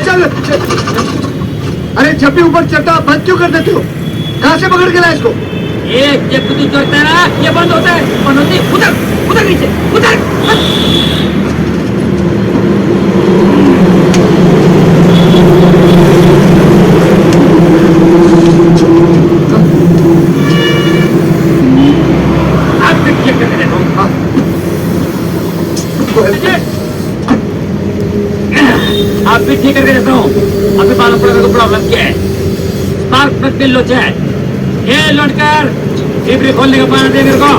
चल अरे जब भी ऊपर चढ़ता बंद क्यों कर देते हो? कहाँ से पकड़ के लाए इसको? ये जब तू चढ़ता है ना ये बंद होता है, बंद होती है। उधर उधर नीचे उधर। आप भी ठीक करके देता हूँ। अभी मालूम पड़ेगा तो प्रॉब्लम क्या है। स्पार्क प्लग के लोच है। ये लौटकर डिब्री खोलने का पाना दे मेरे को।